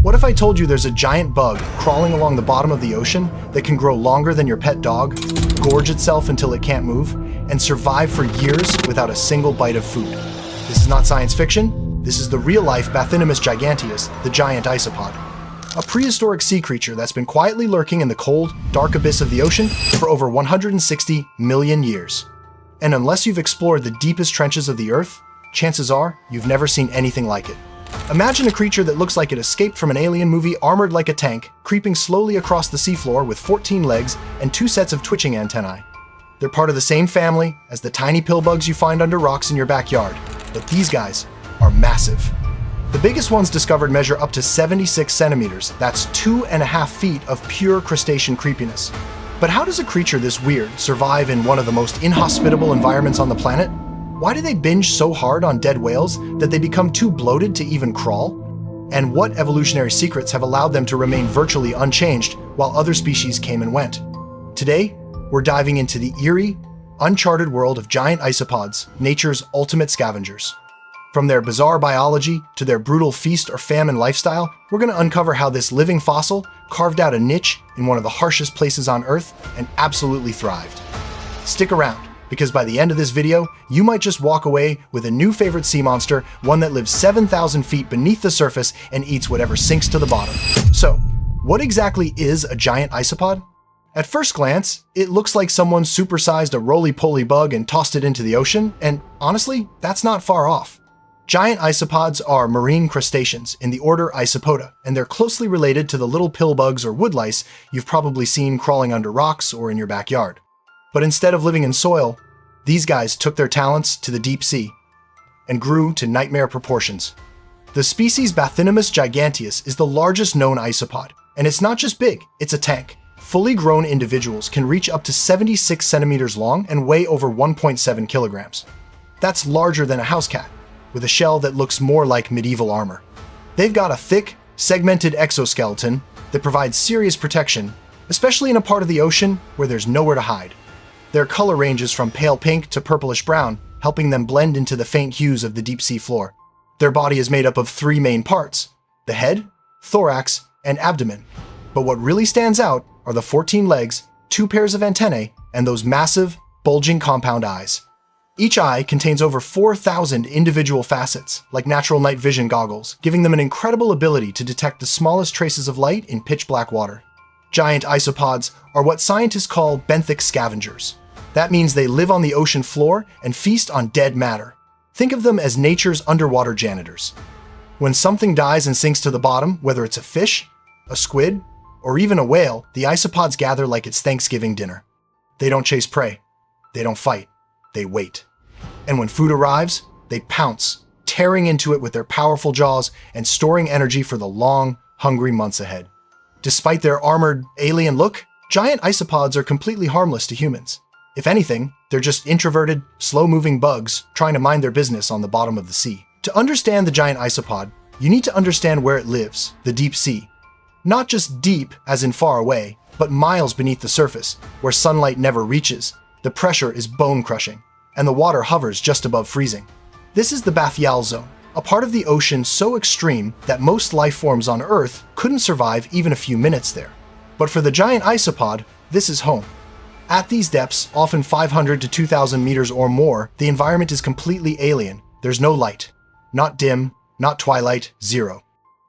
What if I told you there's a giant bug crawling along the bottom of the ocean that can grow longer than your pet dog, gorge itself until it can't move, and survive for years without a single bite of food? This is not science fiction. This is the real-life Bathynomus giganteus, the giant isopod. A prehistoric sea creature that's been quietly lurking in the cold, dark abyss of the ocean for over 160 million years. And unless you've explored the deepest trenches of the Earth, chances are you've never seen anything like it. Imagine a creature that looks like it escaped from an alien movie armored like a tank, creeping slowly across the seafloor with 14 legs and 2 sets of twitching antennae. They're part of the same family as the tiny pill bugs you find under rocks in your backyard, but these guys are massive. The biggest ones discovered measure up to 76 centimeters. That's 2.5 feet of pure crustacean creepiness. But how does a creature this weird survive in one of the most inhospitable environments on the planet? Why do they binge so hard on dead whales that they become too bloated to even crawl? And what evolutionary secrets have allowed them to remain virtually unchanged while other species came and went? Today, we're diving into the eerie, uncharted world of giant isopods, nature's ultimate scavengers. From their bizarre biology to their brutal feast or famine lifestyle, we're going to uncover how this living fossil carved out a niche in one of the harshest places on Earth and absolutely thrived. Stick around, because by the end of this video, you might just walk away with a new favorite sea monster, one that lives 7,000 feet beneath the surface and eats whatever sinks to the bottom. So, what exactly is a giant isopod? At first glance, it looks like someone supersized a roly-poly bug and tossed it into the ocean, and honestly, that's not far off. Giant isopods are marine crustaceans in the order Isopoda, and they're closely related to the little pill bugs or wood lice you've probably seen crawling under rocks or in your backyard. But instead of living in soil, these guys took their talents to the deep sea and grew to nightmare proportions. The species Bathynomus giganteus is the largest known isopod, and it's not just big, it's a tank. Fully grown individuals can reach up to 76 centimeters long and weigh over 1.7 kilograms. That's larger than a house cat, with a shell that looks more like medieval armor. They've got a thick, segmented exoskeleton that provides serious protection, especially in a part of the ocean where there's nowhere to hide. Their color ranges from pale pink to purplish brown, helping them blend into the faint hues of the deep sea floor. Their body is made up of 3 main parts: the head, thorax, and abdomen. But what really stands out are the 14 legs, 2 pairs of antennae, and those massive, bulging compound eyes. Each eye contains over 4,000 individual facets, like natural night vision goggles, giving them an incredible ability to detect the smallest traces of light in pitch black water. Giant isopods are what scientists call benthic scavengers. That means they live on the ocean floor and feast on dead matter. Think of them as nature's underwater janitors. When something dies and sinks to the bottom, whether it's a fish, a squid, or even a whale, the isopods gather like it's Thanksgiving dinner. They don't chase prey. They don't fight. They wait. And when food arrives, they pounce, tearing into it with their powerful jaws and storing energy for the long, hungry months ahead. Despite their armored, alien look, giant isopods are completely harmless to humans. If anything, they're just introverted, slow-moving bugs trying to mind their business on the bottom of the sea. To understand the giant isopod, you need to understand where it lives, the deep sea. Not just deep, as in far away, but miles beneath the surface, where sunlight never reaches. The pressure is bone-crushing, and the water hovers just above freezing. This is the bathyal zone, a part of the ocean so extreme that most life forms on Earth couldn't survive even a few minutes there. But for the giant isopod, this is home. At these depths, often 500 to 2,000 meters or more, the environment is completely alien. There's no light. Not dim, not twilight, zero.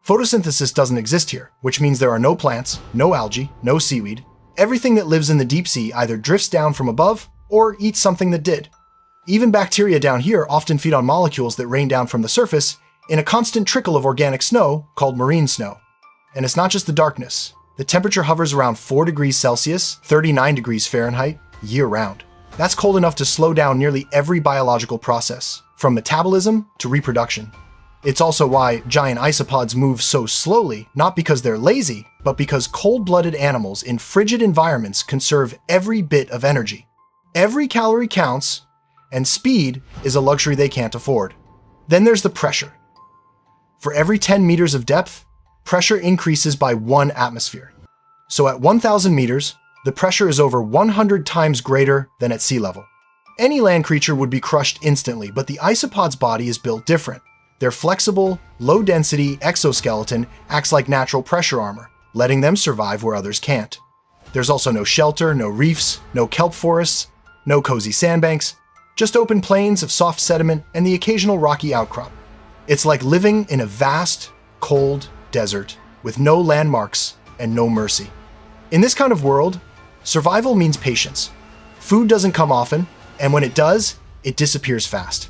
Photosynthesis doesn't exist here, which means there are no plants, no algae, no seaweed. Everything that lives in the deep sea either drifts down from above or eats something that did. Even bacteria down here often feed on molecules that rain down from the surface in a constant trickle of organic snow called marine snow. And it's not just the darkness. The temperature hovers around 4 degrees Celsius, 39 degrees Fahrenheit, year-round. That's cold enough to slow down nearly every biological process, from metabolism to reproduction. It's also why giant isopods move so slowly, not because they're lazy, but because cold-blooded animals in frigid environments conserve every bit of energy. Every calorie counts, and speed is a luxury they can't afford. Then there's the pressure. For every 10 meters of depth, pressure increases by 1 atmosphere. So at 1,000 meters, the pressure is over 100 times greater than at sea level. Any land creature would be crushed instantly, but the isopod's body is built different. Their flexible, low-density exoskeleton acts like natural pressure armor, letting them survive where others can't. There's also no shelter, no reefs, no kelp forests, no cozy sandbanks, just open plains of soft sediment and the occasional rocky outcrop. It's like living in a vast, cold desert with no landmarks and no mercy. In this kind of world, survival means patience. Food doesn't come often, and when it does, it disappears fast.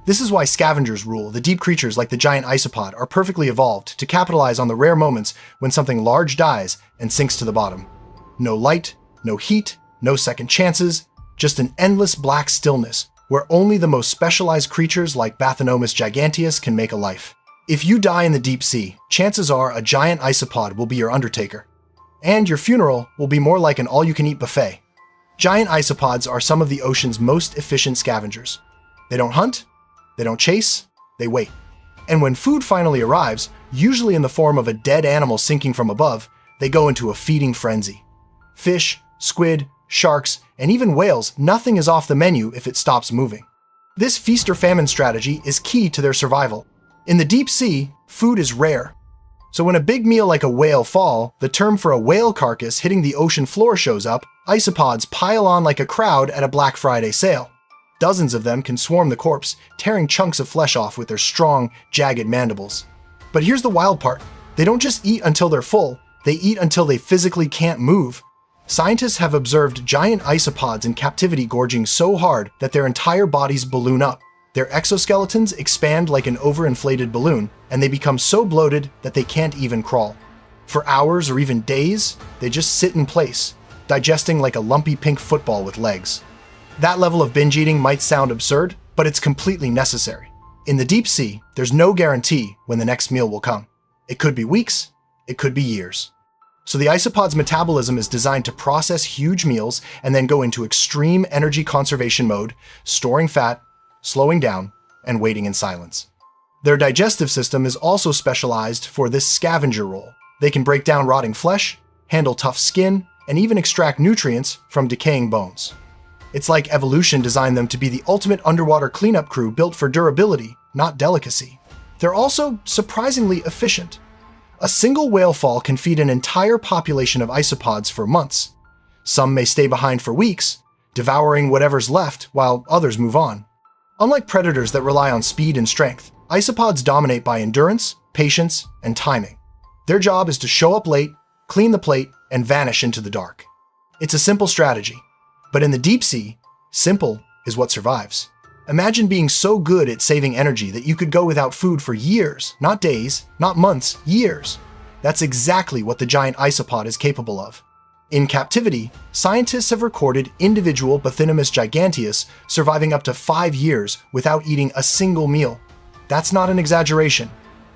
This is why scavengers rule. The deep creatures like the giant isopod are perfectly evolved to capitalize on the rare moments when something large dies and sinks to the bottom. No light, no heat, no second chances, just an endless black stillness where only the most specialized creatures like Bathynomus giganteus can make a life. If you die in the deep sea, chances are a giant isopod will be your undertaker. And your funeral will be more like an all-you-can-eat buffet. Giant isopods are some of the ocean's most efficient scavengers. They don't hunt, they don't chase, they wait. And when food finally arrives, usually in the form of a dead animal sinking from above, they go into a feeding frenzy. Fish, squid, sharks, and even whales, nothing is off the menu if it stops moving. This feast or famine strategy is key to their survival. In the deep sea, food is rare. So when a big meal like a whale fall, the term for a whale carcass hitting the ocean floor shows up, isopods pile on like a crowd at a Black Friday sale. Dozens of them can swarm the corpse, tearing chunks of flesh off with their strong, jagged mandibles. But here's the wild part. They don't just eat until they're full, they eat until they physically can't move. Scientists have observed giant isopods in captivity gorging so hard that their entire bodies balloon up. Their exoskeletons expand like an overinflated balloon, and they become so bloated that they can't even crawl. For hours or even days, they just sit in place, digesting like a lumpy pink football with legs. That level of binge eating might sound absurd, but it's completely necessary. In the deep sea, there's no guarantee when the next meal will come. It could be weeks, it could be years. So the isopod's metabolism is designed to process huge meals and then go into extreme energy conservation mode, storing fat, slowing down, and waiting in silence. Their digestive system is also specialized for this scavenger role. They can break down rotting flesh, handle tough skin, and even extract nutrients from decaying bones. It's like evolution designed them to be the ultimate underwater cleanup crew built for durability, not delicacy. They're also surprisingly efficient. A single whale fall can feed an entire population of isopods for months. Some may stay behind for weeks, devouring whatever's left while others move on. Unlike predators that rely on speed and strength, isopods dominate by endurance, patience, and timing. Their job is to show up late, clean the plate, and vanish into the dark. It's a simple strategy, but in the deep sea, simple is what survives. Imagine being so good at saving energy that you could go without food for years, not days, not months, years. That's exactly what the giant isopod is capable of. In captivity, scientists have recorded individual Bathynomus giganteus surviving up to 5 years without eating a single meal. That's not an exaggeration.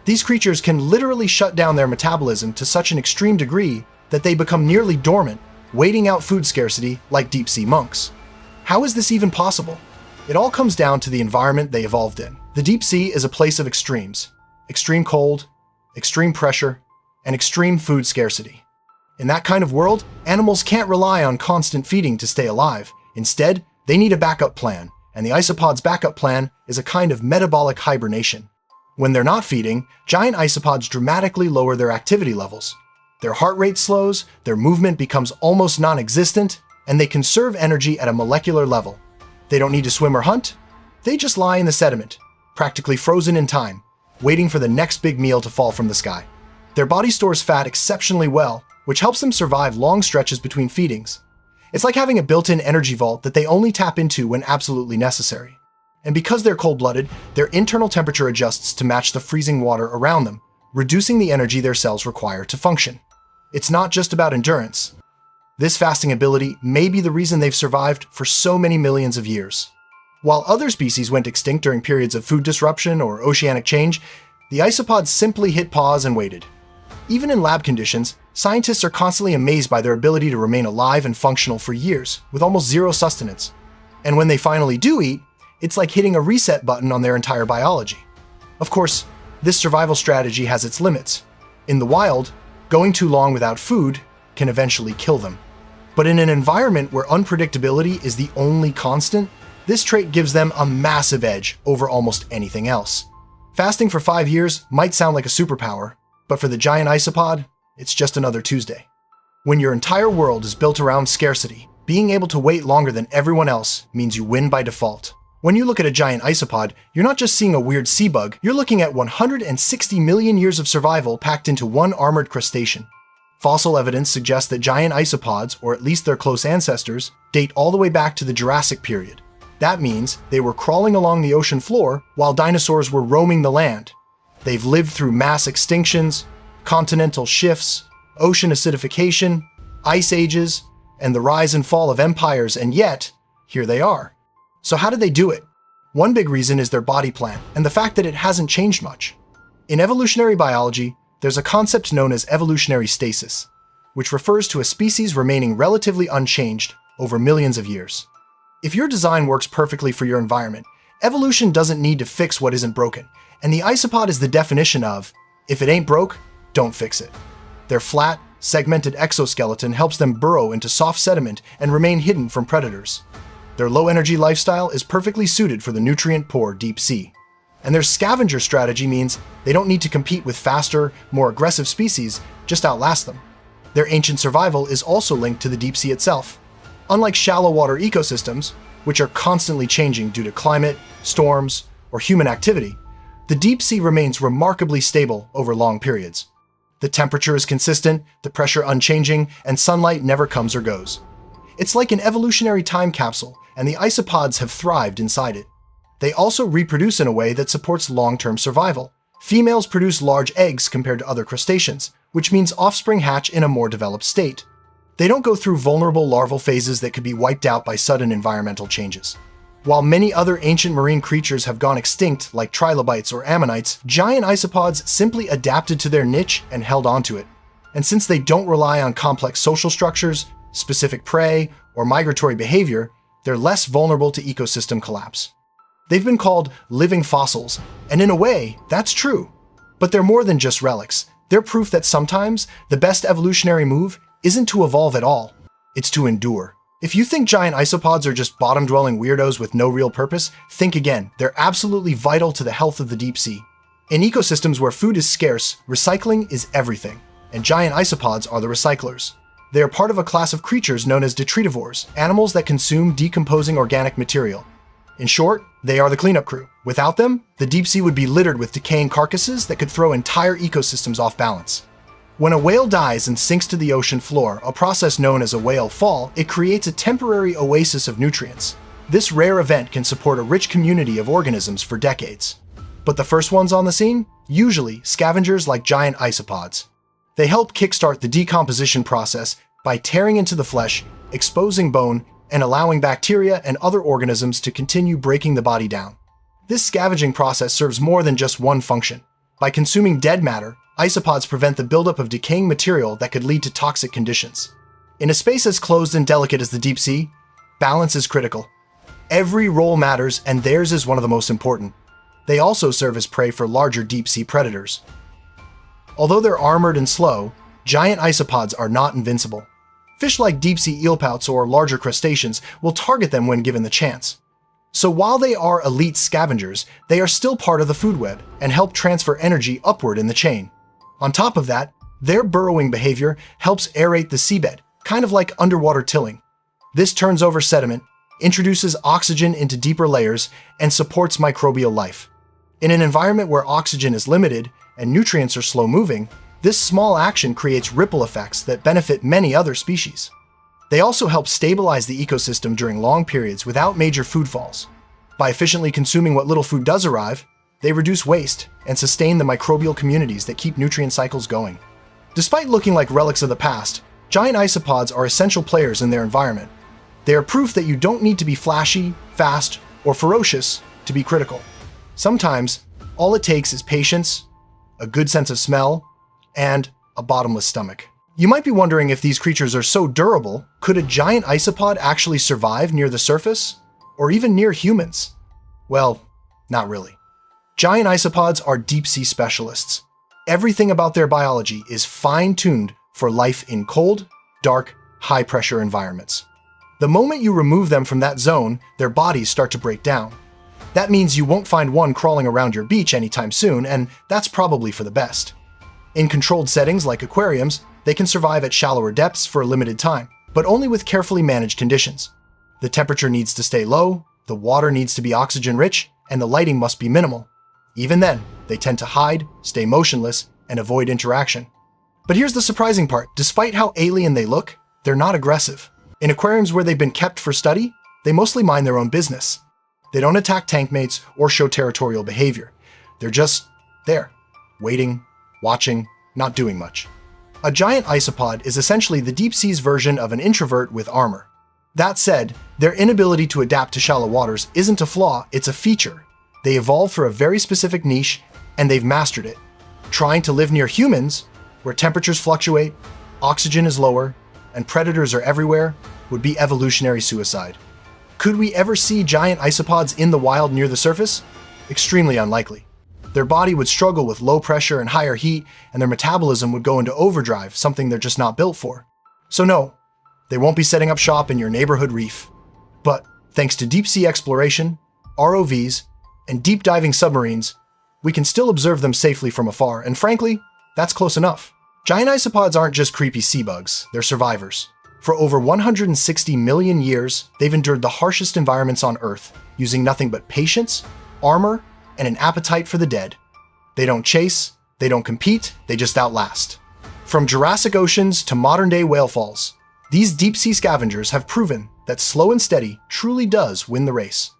These creatures can literally shut down their metabolism to such an extreme degree that they become nearly dormant, waiting out food scarcity like deep-sea monks. How is this even possible? It all comes down to the environment they evolved in. The deep sea is a place of extremes. Extreme cold, extreme pressure, and extreme food scarcity. In that kind of world, animals can't rely on constant feeding to stay alive. Instead, they need a backup plan, and the isopod's backup plan is a kind of metabolic hibernation. When they're not feeding, giant isopods dramatically lower their activity levels. Their heart rate slows, their movement becomes almost non-existent, and they conserve energy at a molecular level. They don't need to swim or hunt, they just lie in the sediment, practically frozen in time, waiting for the next big meal to fall from the sky. Their body stores fat exceptionally well, which helps them survive long stretches between feedings. It's like having a built-in energy vault that they only tap into when absolutely necessary. And because they're cold-blooded, their internal temperature adjusts to match the freezing water around them, reducing the energy their cells require to function. It's not just about endurance. This fasting ability may be the reason they've survived for so many millions of years. While other species went extinct during periods of food disruption or oceanic change, the isopods simply hit pause and waited. Even in lab conditions, scientists are constantly amazed by their ability to remain alive and functional for years, with almost zero sustenance. And when they finally do eat, it's like hitting a reset button on their entire biology. Of course, this survival strategy has its limits. In the wild, going too long without food can eventually kill them. But in an environment where unpredictability is the only constant, this trait gives them a massive edge over almost anything else. Fasting for 5 years might sound like a superpower, but for the giant isopod, it's just another Tuesday. When your entire world is built around scarcity, being able to wait longer than everyone else means you win by default. When you look at a giant isopod, you're not just seeing a weird sea bug, you're looking at 160 million years of survival packed into one armored crustacean. Fossil evidence suggests that giant isopods, or at least their close ancestors, date all the way back to the Jurassic period. That means they were crawling along the ocean floor while dinosaurs were roaming the land. They've lived through mass extinctions, continental shifts, ocean acidification, ice ages, and the rise and fall of empires, and yet, here they are. So how did they do it? One big reason is their body plan, and the fact that it hasn't changed much. In evolutionary biology, there's a concept known as evolutionary stasis, which refers to a species remaining relatively unchanged over millions of years. If your design works perfectly for your environment, evolution doesn't need to fix what isn't broken, and the isopod is the definition of, if it ain't broke, don't fix it. Their flat, segmented exoskeleton helps them burrow into soft sediment and remain hidden from predators. Their low-energy lifestyle is perfectly suited for the nutrient-poor deep sea. And their scavenger strategy means they don't need to compete with faster, more aggressive species, just outlast them. Their ancient survival is also linked to the deep sea itself. Unlike shallow water ecosystems, which are constantly changing due to climate, storms, or human activity, the deep sea remains remarkably stable over long periods. The temperature is consistent, the pressure unchanging, and sunlight never comes or goes. It's like an evolutionary time capsule, and the isopods have thrived inside it. They also reproduce in a way that supports long-term survival. Females produce large eggs compared to other crustaceans, which means offspring hatch in a more developed state. They don't go through vulnerable larval phases that could be wiped out by sudden environmental changes. While many other ancient marine creatures have gone extinct, like trilobites or ammonites, giant isopods simply adapted to their niche and held onto it. And since they don't rely on complex social structures, specific prey, or migratory behavior, they're less vulnerable to ecosystem collapse. They've been called living fossils, and in a way, that's true. But they're more than just relics. They're proof that sometimes the best evolutionary move isn't to evolve at all, it's to endure. If you think giant isopods are just bottom-dwelling weirdos with no real purpose, think again. They're absolutely vital to the health of the deep sea. In ecosystems where food is scarce, recycling is everything, and giant isopods are the recyclers. They are part of a class of creatures known as detritivores, animals that consume decomposing organic material. In short, they are the cleanup crew. Without them, the deep sea would be littered with decaying carcasses that could throw entire ecosystems off balance. When a whale dies and sinks to the ocean floor, a process known as a whale fall, it creates a temporary oasis of nutrients. This rare event can support a rich community of organisms for decades. But the first ones on the scene? Usually scavengers like giant isopods. They help kickstart the decomposition process by tearing into the flesh, exposing bone, and allowing bacteria and other organisms to continue breaking the body down. This scavenging process serves more than just one function. By consuming dead matter, isopods prevent the buildup of decaying material that could lead to toxic conditions. In a space as closed and delicate as the deep sea, balance is critical. Every role matters, and theirs is one of the most important. They also serve as prey for larger deep sea predators. Although they're armored and slow, giant isopods are not invincible. Fish like deep sea eelpouts or larger crustaceans will target them when given the chance. So while they are elite scavengers, they are still part of the food web and help transfer energy upward in the chain. On top of that, their burrowing behavior helps aerate the seabed, kind of like underwater tilling. This turns over sediment, introduces oxygen into deeper layers, and supports microbial life. In an environment where oxygen is limited and nutrients are slow-moving, this small action creates ripple effects that benefit many other species. They also help stabilize the ecosystem during long periods without major food falls. By efficiently consuming what little food does arrive, they reduce waste and sustain the microbial communities that keep nutrient cycles going. Despite looking like relics of the past, giant isopods are essential players in their environment. They are proof that you don't need to be flashy, fast, or ferocious to be critical. Sometimes, all it takes is patience, a good sense of smell, and a bottomless stomach. You might be wondering if these creatures are so durable, could a giant isopod actually survive near the surface? Or even near humans? Well, not really. Giant isopods are deep-sea specialists. Everything about their biology is fine-tuned for life in cold, dark, high-pressure environments. The moment you remove them from that zone, their bodies start to break down. That means you won't find one crawling around your beach anytime soon, and that's probably for the best. In controlled settings like aquariums, they can survive at shallower depths for a limited time, but only with carefully managed conditions. The temperature needs to stay low, the water needs to be oxygen-rich, and the lighting must be minimal. Even then, they tend to hide, stay motionless, and avoid interaction. But here's the surprising part. Despite how alien they look, they're not aggressive. In aquariums where they've been kept for study, they mostly mind their own business. They don't attack tank mates or show territorial behavior. They're just there, waiting, watching, not doing much. A giant isopod is essentially the deep sea's version of an introvert with armor. That said, their inability to adapt to shallow waters isn't a flaw, it's a feature. They evolved for a very specific niche, and they've mastered it. Trying to live near humans, where temperatures fluctuate, oxygen is lower, and predators are everywhere, would be evolutionary suicide. Could we ever see giant isopods in the wild near the surface? Extremely unlikely. Their body would struggle with low pressure and higher heat, and their metabolism would go into overdrive, something they're just not built for. So no, they won't be setting up shop in your neighborhood reef. But thanks to deep sea exploration, ROVs, and deep diving submarines, we can still observe them safely from afar, and frankly, that's close enough. Giant isopods aren't just creepy sea bugs, they're survivors. For over 160 million years, they've endured the harshest environments on Earth, using nothing but patience, armor, and an appetite for the dead. They don't chase, they don't compete, they just outlast. From Jurassic oceans to modern-day whale falls, these deep-sea scavengers have proven that slow and steady truly does win the race.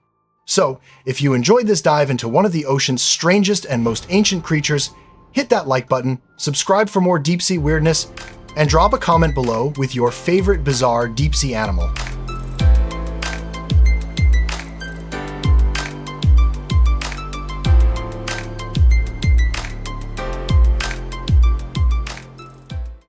So, if you enjoyed this dive into one of the ocean's strangest and most ancient creatures, hit that like button, subscribe for more deep-sea weirdness, and drop a comment below with your favorite bizarre deep-sea animal.